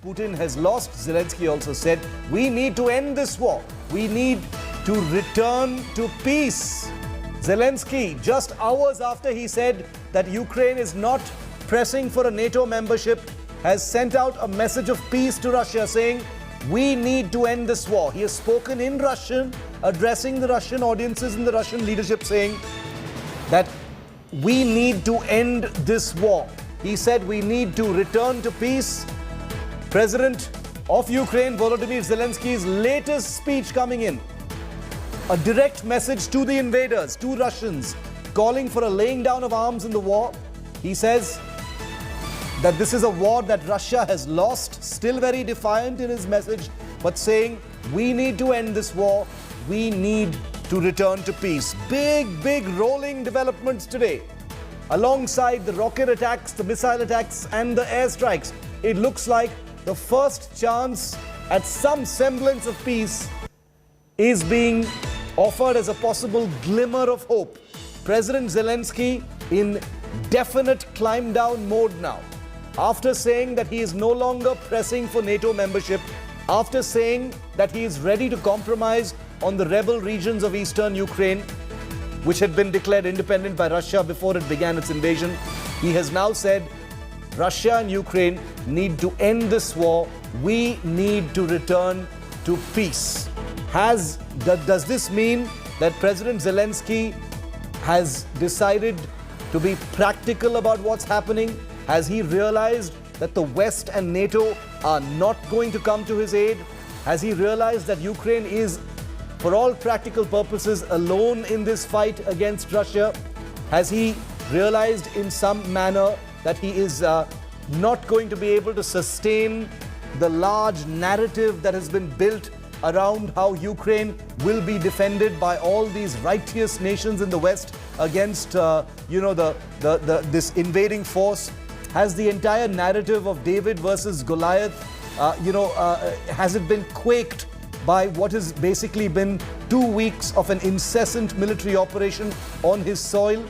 Putin has lost. Zelensky also said, we need to end this war. We need to return to peace. Zelensky, just hours after he said that Ukraine is not pressing for a NATO membership, has sent out a message of peace to Russia saying, we need to end this war. He has spoken in Russian, addressing the Russian audiences and the Russian leadership, saying that we need to end this war. He said we need to return to peace. President of Ukraine, Volodymyr Zelensky's latest speech coming in. A direct message to the invaders, to Russians, calling for a laying down of arms in the war. He says that this is a war that Russia has lost, still very defiant in his message, but saying we need to end this war, we need to return to peace. Big rolling developments today. Alongside the rocket attacks, the missile attacks and the airstrikes, it looks like the first chance at some semblance of peace is being offered as a possible glimmer of hope. President Zelensky in definite climb down mode now. After saying that he is no longer pressing for NATO membership, after saying that he is ready to compromise on the rebel regions of eastern Ukraine, which had been declared independent by Russia before it began its invasion, he has now said Russia and Ukraine need to end this war. We need to return to peace. Does this mean that President Zelensky has decided to be practical about what's happening? Has he realized that the West and NATO are not going to come to his aid? Has he realized that Ukraine is, for all practical purposes, alone in this fight against Russia? Has he realized in some manner that he is not going to be able to sustain the large narrative that has been built around how Ukraine will be defended by all these righteous nations in the West against this invading force? Has the entire narrative of David versus Goliath, has it been quaked by what has basically been 2 weeks of an incessant military operation on his soil?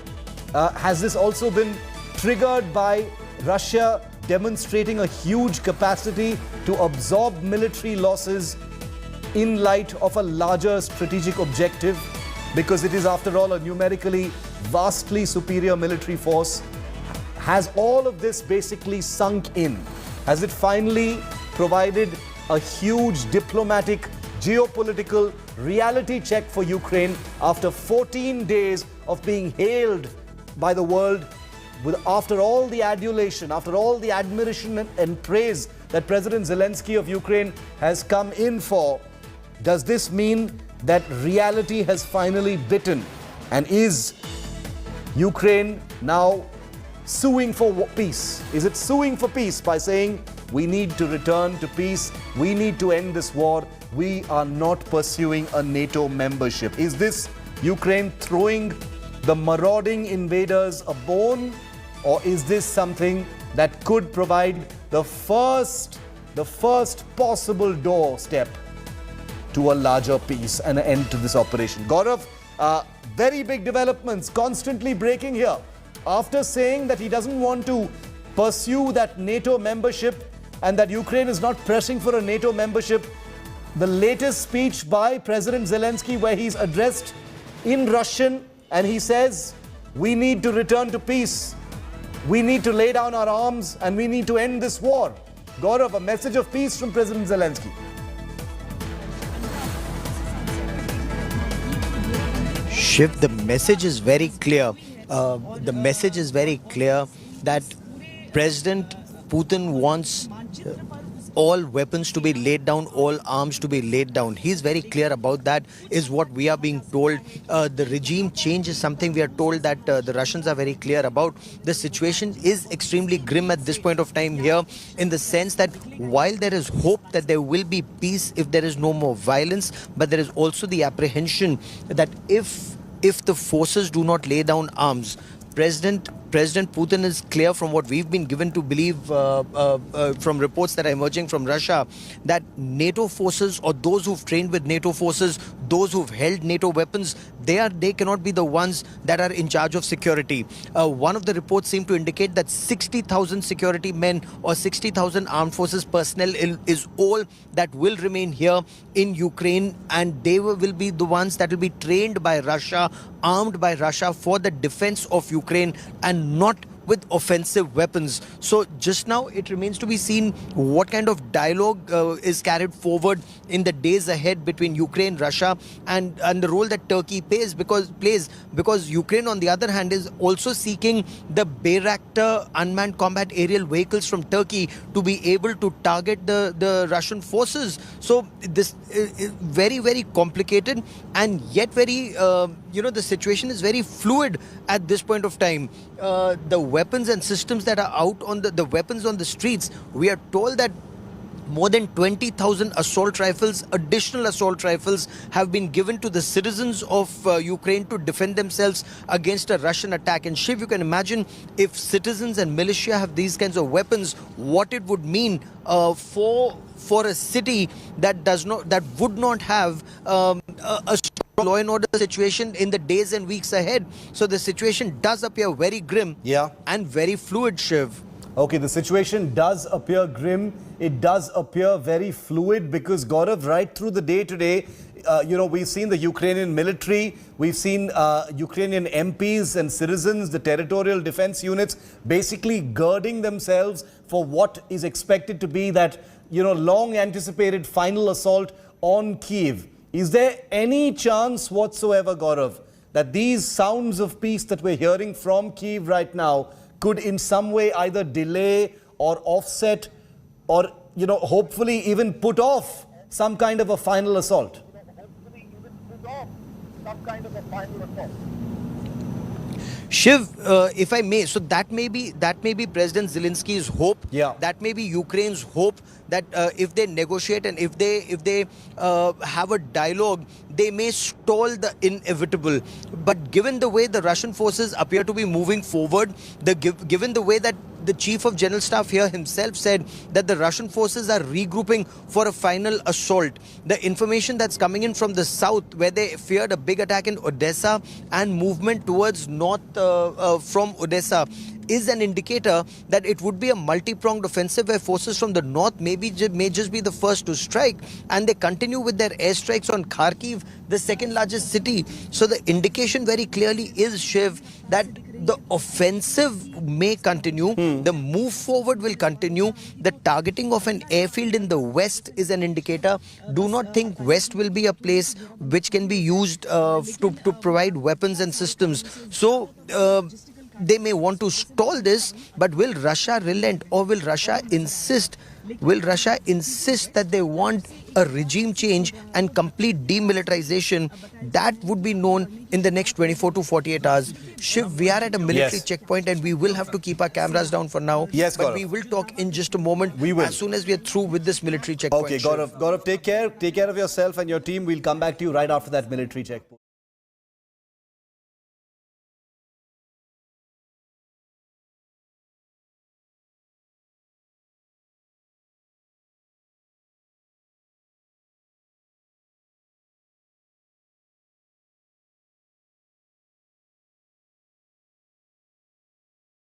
Has this also been triggered by Russia demonstrating a huge capacity to absorb military losses in light of a larger strategic objective? Because it is, after all, a numerically vastly superior military force. Has all of this basically sunk in? Has it finally provided a huge diplomatic, geopolitical reality check for Ukraine after 14 days of being hailed by the world after all the adulation, after all the admiration and praise that President Zelensky of Ukraine has come in for? Does this mean that reality has finally bitten? And is Ukraine now suing for peace? Is it suing for peace by saying we need to return to peace, we need to end this war, we are not pursuing a NATO membership? Is this Ukraine throwing the marauding invaders a bone, or is this something that could provide the first possible doorstep to a larger peace and an end to this operation? Gaurav, very big developments constantly breaking here. After saying that he doesn't want to pursue that NATO membership and that Ukraine is not pressing for a NATO membership, the latest speech by President Zelensky, where he's addressed in Russian and he says, we need to return to peace, we need to lay down our arms and we need to end this war. Gaurav, a message of peace from President Zelensky. Shiv, the message is very clear. The message is very clear that President Putin wants all weapons to be laid down, all arms to be laid down. He's very clear about that, is what we are being told. The regime change is something we are told that the Russians are very clear about. The situation is extremely grim at this point of time here, in the sense that while there is hope that there will be peace if there is no more violence, but there is also the apprehension that if the forces do not lay down arms, President President Putin is clear from what we've been given to believe from reports that are emerging from Russia, that NATO forces, or those who've trained with NATO forces, those who've held NATO weapons, they cannot be the ones that are in charge of security. One of the reports seem to indicate that 60,000 security men or 60,000 armed forces personnel is all that will remain here in Ukraine, and they will be the ones that will be trained by Russia, armed by Russia for the defense of Ukraine, and not with offensive weapons. So just now it remains to be seen what kind of dialogue is carried forward in the days ahead between Ukraine, Russia, and the role that Turkey plays, because Ukraine on the other hand is also seeking the Bayraktar unmanned combat aerial vehicles from Turkey to be able to target the Russian forces. So this is very, very complicated, and yet very the situation is very fluid at this point of time. The weapons and systems that are out on the weapons on the streets, we are told that more than 20,000 assault rifles, additional assault rifles, have been given to the citizens of Ukraine to defend themselves against a Russian attack. And Shiv, you can imagine if citizens and militia have these kinds of weapons, what it would mean for a city that would not have a strong law and order situation in the days and weeks ahead. So the situation does appear very grim, and very fluid, Shiv. Okay, the situation does appear grim. It does appear very fluid because, Gaurav, right through the day today, we've seen the Ukrainian military, we've seen Ukrainian MPs and citizens, the territorial defense units, basically girding themselves for what is expected to be that, long anticipated final assault on Kyiv. Is there any chance whatsoever, Gaurav, that these sounds of peace that we're hearing from Kyiv right now could in some way either delay or offset or, hopefully even put off some kind of a final assault? Shiv, if I may, so that may be President Zelensky's hope. Yeah. That may be Ukraine's hope that if they negotiate and if they have a dialogue, they may stall the inevitable. But given the way the Russian forces appear to be moving forward, given the way that the Chief of General Staff here himself said that the Russian forces are regrouping for a final assault. The information that's coming in from the south, where they feared a big attack in Odessa and movement towards north from Odessa, is an indicator that it would be a multi-pronged offensive where forces from the north may just be the first to strike, and they continue with their airstrikes on Kharkiv, the second largest city. So the indication very clearly is, Shiv, that the offensive may continue, the move forward will continue. The targeting of an airfield in the west is an indicator. Do not think west will be a place which can be used to provide weapons and systems. So they may want to stall this, but will Russia relent, or will Russia insist? Will Russia insist that they want a regime change and complete demilitarization? That would be known in the next 24 to 48 hours. Shiv, we are at a military checkpoint and we will have to keep our cameras down for now. Yes, but Gaurav. we will talk in just a moment. We will. As soon as we are through with this military checkpoint. Okay, Gaurav, take care of yourself and your team. We'll come back to you right after that military checkpoint.